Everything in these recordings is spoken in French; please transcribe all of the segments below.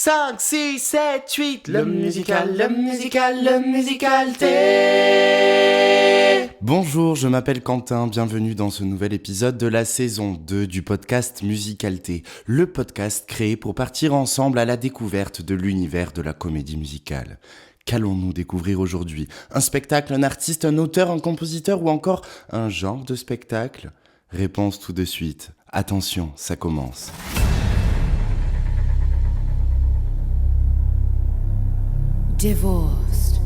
5, 6, 7, 8, le musicalité. Bonjour, je m'appelle Quentin, bienvenue dans ce nouvel épisode de la saison 2 du podcast Musicalité, le podcast créé pour partir ensemble à la découverte de l'univers de la comédie musicale. Qu'allons-nous découvrir aujourd'hui ? Un spectacle, un artiste, un auteur, un compositeur ou encore un genre de spectacle ? Réponse tout de suite. Attention, ça commence. Divorced,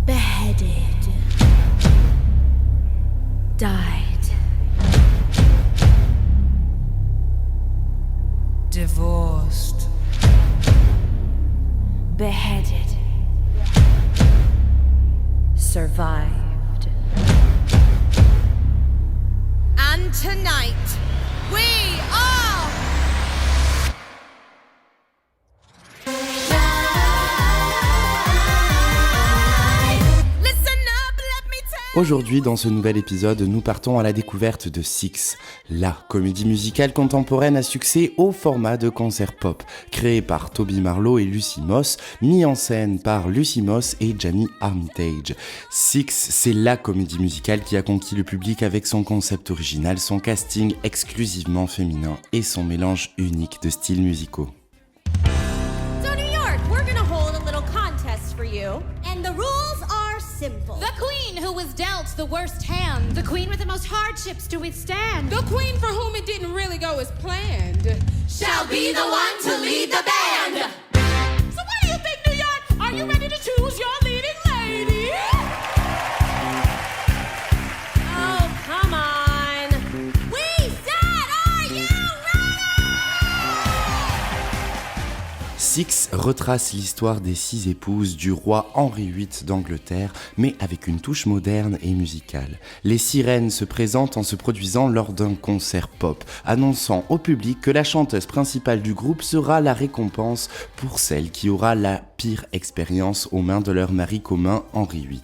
beheaded, died. Divorced, beheaded, survived. And tonight, we are... Aujourd'hui, dans ce nouvel épisode, nous partons à la découverte de Six, la comédie musicale contemporaine à succès au format de concert pop, créée par Toby Marlow et Lucy Moss, mis en scène par Lucy Moss et Jamie Armitage. Six, c'est la comédie musicale qui a conquis le public avec son concept original, son casting exclusivement féminin et son mélange unique de styles musicaux. So New York, we're gonna hold a little contest for you, and the rules are simple. The queen who was dealt the worst hand. The queen with the most hardships to withstand. The queen for whom it didn't really go as planned Shall be the one to lead the band. So what do you think, New York? Are you ready to choose your leading lady? Oh, come on. We said, are you ready? Six retrace l'histoire des 6 épouses du roi Henri VIII d'Angleterre, mais avec une touche moderne et musicale. Les sirènes se présentent en se produisant lors d'un concert pop, annonçant au public que la chanteuse principale du groupe sera la récompense pour celle qui aura la pire expérience aux mains de leur mari commun Henri VIII.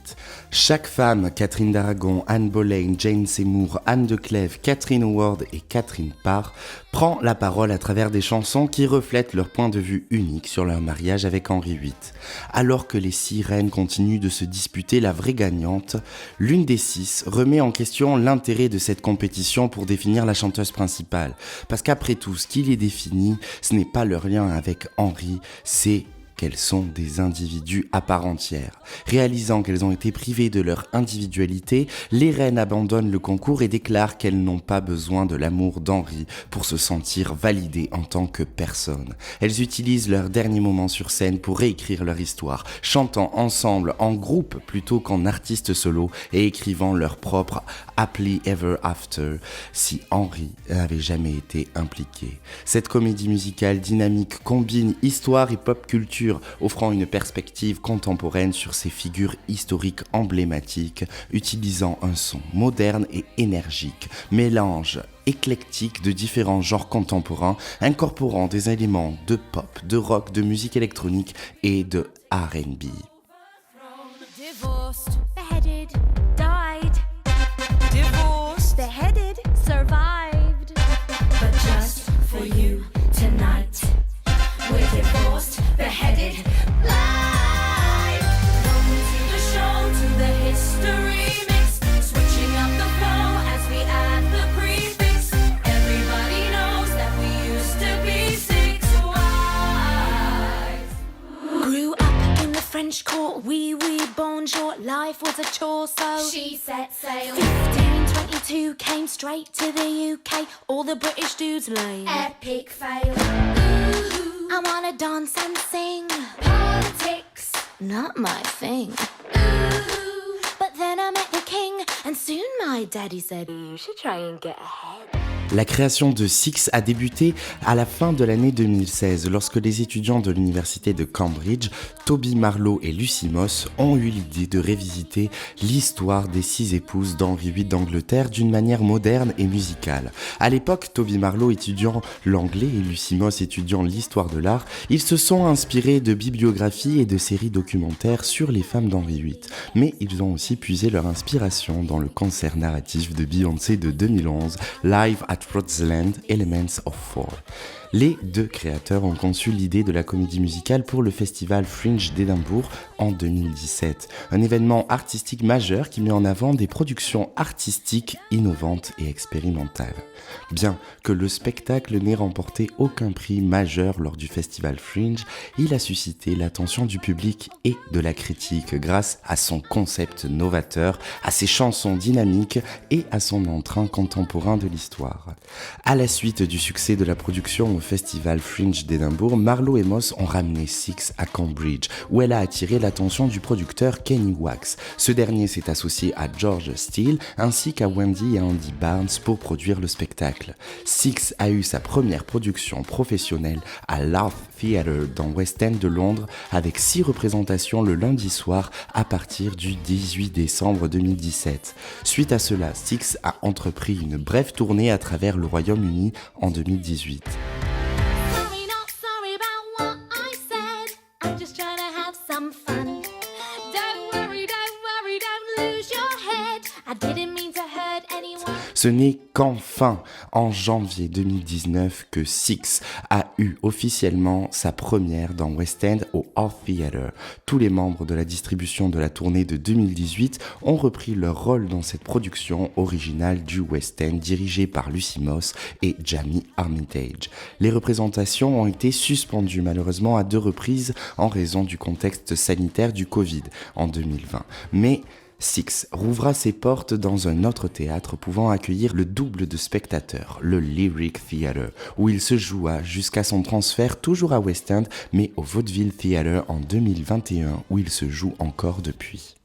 Chaque femme, Catherine d'Aragon, Anne Boleyn, Jane Seymour, Anne de Clèves, Catherine Howard et Catherine Parr, prend la parole à travers des chansons qui reflètent leur point de vue unique sur leur mariage avec Henri VIII. Alors que les 6 reines continuent de se disputer la vraie gagnante, l'une des 6 remet en question l'intérêt de cette compétition pour définir la chanteuse principale. Parce qu'après tout, ce qui les définit, ce n'est pas leur lien avec Henri, c'est qu'elles sont des individus à part entière. Réalisant qu'elles ont été privées de leur individualité, les reines abandonnent le concours et déclarent qu'elles n'ont pas besoin de l'amour d'Henri pour se sentir validées en tant que personne. Elles utilisent leurs derniers moments sur scène pour réécrire leur histoire, chantant ensemble en groupe plutôt qu'en artiste solo et écrivant leur propre Happily Ever After si Henri n'avait jamais été impliqué. Cette comédie musicale dynamique combine histoire et pop culture, offrant une perspective contemporaine sur ces figures historiques emblématiques, utilisant un son moderne et énergique, mélange éclectique de différents genres contemporains, incorporant des éléments de pop, de rock, de musique électronique et de R&B. Divorced, beheaded, died. Divorced, beheaded, survived. But just for you tonight, we're divorced, beheaded, live. Come to the show, to the history mix, switching up the flow as we add the prefix. Everybody knows that we used to be 6 wives. Grew up in the French court, oui, bonjour. Life was a chore, so She set sail. 1522 came straight to the UK. All the British dudes lame. Epic fail. Ooh, I wanna dance and sing. Politics. Not my thing. Ooh. But then I met the king, and soon my daddy said, you should try and get ahead. La création de Six a débuté à la fin de l'année 2016, lorsque les étudiants de l'université de Cambridge, Toby Marlow et Lucy Moss, ont eu l'idée de révisiter l'histoire des 6 épouses d'Henri VIII d'Angleterre d'une manière moderne et musicale. À l'époque, Toby Marlow étudiant l'anglais et Lucy Moss étudiant l'histoire de l'art, ils se sont inspirés de bibliographies et de séries documentaires sur les femmes d'Henri VIII. Mais ils ont aussi puisé leur inspiration dans le concert narratif de Beyoncé de 2011, Live at Rhodesland, Elements of Four. Les deux créateurs ont conçu l'idée de la comédie musicale pour le festival Fringe d'Édimbourg en 2017, un événement artistique majeur qui met en avant des productions artistiques innovantes et expérimentales. Bien que le spectacle n'ait remporté aucun prix majeur lors du festival Fringe, il a suscité l'attention du public et de la critique grâce à son concept novateur, à ses chansons dynamiques et à son entrain contemporain de l'histoire. À la suite du succès de la production au festival Fringe d'Édimbourg, Marlowe et Moss ont ramené Six à Cambridge, où elle a attiré l'attention du producteur Kenny Wax. Ce dernier s'est associé à George Steele ainsi qu'à Wendy et Andy Barnes pour produire le spectacle. Six a eu sa première production professionnelle à l'Art Theatre dans West End de Londres avec 6 représentations le lundi soir à partir du 18 décembre 2017. Suite à cela, Six a entrepris une brève tournée à travers le Royaume-Uni en 2018. Sorry, not sorry about what I said. I'm just trying to have some fun. Don't worry, don't lose your head. I didn't mean to hurt anyone. Ce n'est qu'enfin, en janvier 2019, que Six a eu officiellement sa première dans West End au Art Theatre. Tous les membres de la distribution de la tournée de 2018 ont repris leur rôle dans cette production originale du West End dirigée par Lucy Moss et Jamie Armitage. Les représentations ont été suspendues malheureusement à 2 reprises en raison du contexte sanitaire du Covid en 2020. Mais Six rouvra ses portes dans un autre théâtre pouvant accueillir le double de spectateurs, le Lyric Theatre, où il se joua jusqu'à son transfert toujours à West End, mais au Vaudeville Theatre en 2021, où il se joue encore depuis.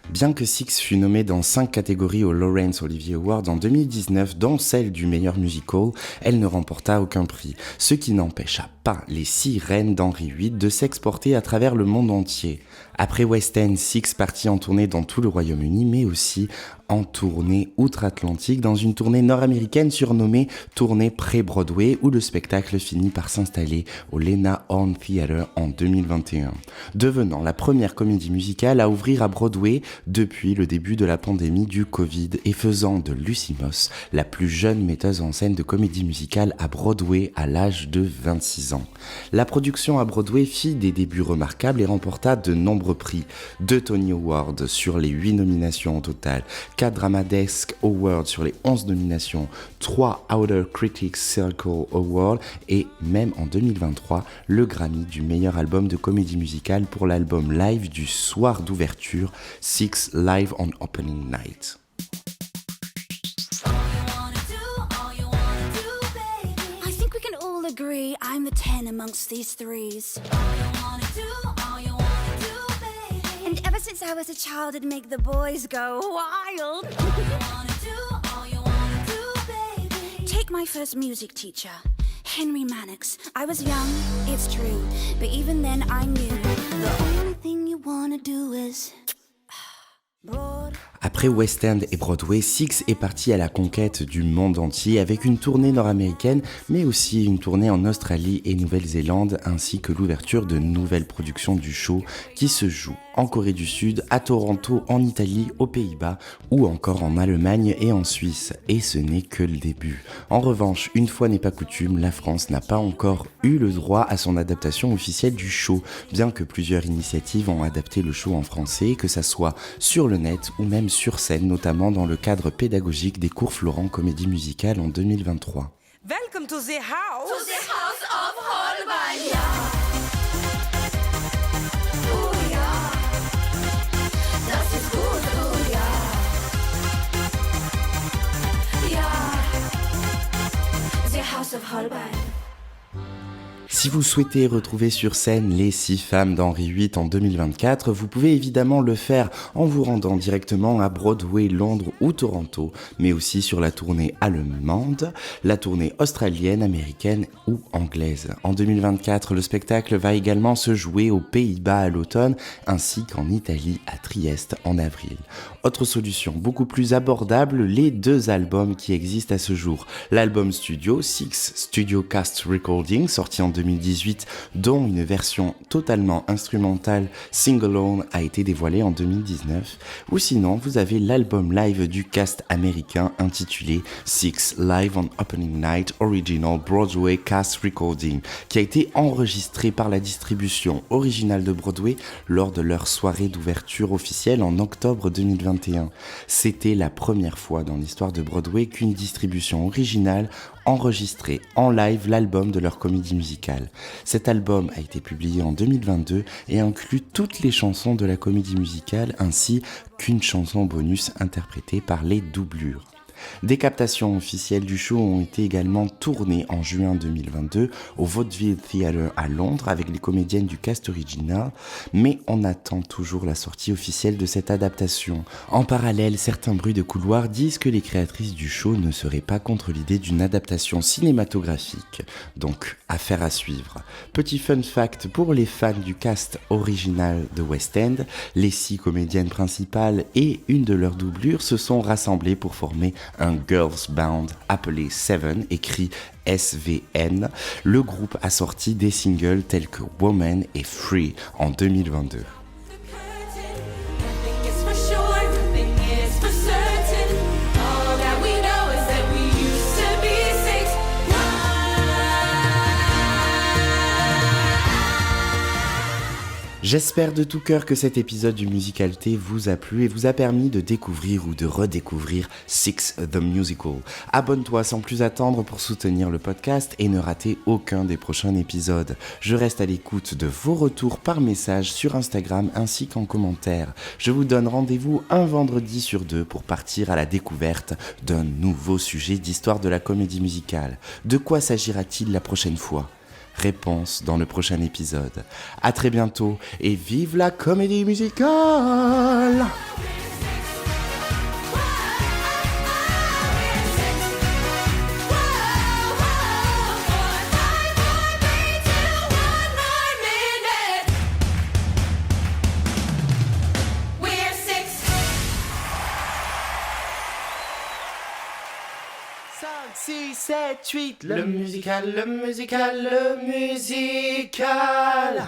Bien que Six fut nommé dans 5 catégories au Laurence Olivier Award en 2019, dont celle du meilleur musical, elle ne remporta aucun prix, ce qui n'empêcha pas les 6 reines d'Henri VIII de s'exporter à travers le monde entier. Après West End, Six partit en tournée dans tout le Royaume-Uni, mais aussi en tournée outre-Atlantique, dans une tournée nord-américaine surnommée Tournée pré-Broadway, où le spectacle finit par s'installer au Lena Horne Theatre en 2021, devenant la première comédie musicale à ouvrir à Broadway depuis le début de la pandémie du Covid et faisant de Lucy Moss la plus jeune metteuse en scène de comédie musicale à Broadway à l'âge de 26 ans. La production à Broadway fit des débuts remarquables et remporta de nombreux prix, 2 Tony Awards sur les 8 nominations au total, 4 Drama Desk Awards sur les 11 nominations, 3 Outer Critics Circle Awards et même en 2023, le Grammy du meilleur album de comédie musicale pour l'album live du soir d'ouverture, Six Live on Opening Night. I think we can all agree I'm the 10 amongst these threes. And ever since I was a child, it'd make the boys go wild. Take my first music teacher, Henry Mannix. I was young, it's true, but even then I knew the only thing you wanna do is broad. Après West End et Broadway, Six est parti à la conquête du monde entier avec une tournée nord-américaine, mais aussi une tournée en Australie et Nouvelle-Zélande, ainsi que l'ouverture de nouvelles productions du show qui se jouent en Corée du Sud, à Toronto, en Italie, aux Pays-Bas ou encore en Allemagne et en Suisse. Et ce n'est que le début. En revanche, une fois n'est pas coutume, la France n'a pas encore eu le droit à son adaptation officielle du show, bien que plusieurs initiatives ont adapté le show en français, que ça soit sur le net ou même sur scène, notamment dans le cadre pédagogique des cours Florent Comédie Musicale en 2023. Welcome to the house. To the house of Holbein. Oh ja, das ist gut, oh ja. Ja, the house of Holbein. Si vous souhaitez retrouver sur scène les 6 femmes d'Henri VIII en 2024, vous pouvez évidemment le faire en vous rendant directement à Broadway, Londres ou Toronto, mais aussi sur la tournée allemande, la tournée australienne, américaine ou anglaise. En 2024, le spectacle va également se jouer aux Pays-Bas à l'automne, ainsi qu'en Italie à Trieste en avril. Autre solution beaucoup plus abordable, les 2 albums qui existent à ce jour. L'album studio, Six Studio Cast Recording, sorti en 2018, 2018, dont une version totalement instrumentale, Sing Alone, a été dévoilée en 2019. Ou sinon, vous avez l'album live du cast américain intitulé Six Live on Opening Night Original Broadway Cast Recording, qui a été enregistré par la distribution originale de Broadway lors de leur soirée d'ouverture officielle en octobre 2021. C'était la première fois dans l'histoire de Broadway qu'une distribution originale enregistrait en live l'album de leur comédie musicale. Cet album a été publié en 2022 et inclut toutes les chansons de la comédie musicale ainsi qu'une chanson bonus interprétée par les doublures. Des captations officielles du show ont été également tournées en juin 2022 au Vaudeville Theatre à Londres avec les comédiennes du cast original, mais on attend toujours la sortie officielle de cette adaptation. En parallèle, certains bruits de couloir disent que les créatrices du show ne seraient pas contre l'idée d'une adaptation cinématographique, donc affaire à suivre. Petit fun fact pour les fans du cast original de West End, les 6 comédiennes principales et une de leurs doublures se sont rassemblées pour former un girls band appelé Seven, écrit SVN. Le groupe a sorti des singles tels que Woman et Free en 2022. J'espère de tout cœur que cet épisode du Musicalité vous a plu et vous a permis de découvrir ou de redécouvrir Six the Musical. Abonne-toi sans plus attendre pour soutenir le podcast et ne rater aucun des prochains épisodes. Je reste à l'écoute de vos retours par message sur Instagram ainsi qu'en commentaire. Je vous donne rendez-vous un vendredi sur 2 pour partir à la découverte d'un nouveau sujet d'histoire de la comédie musicale. De quoi s'agira-t-il la prochaine fois ? Réponse dans le prochain épisode. À très bientôt et vive la comédie musicale! Six, 7, 8, le musical, le musical, le musical.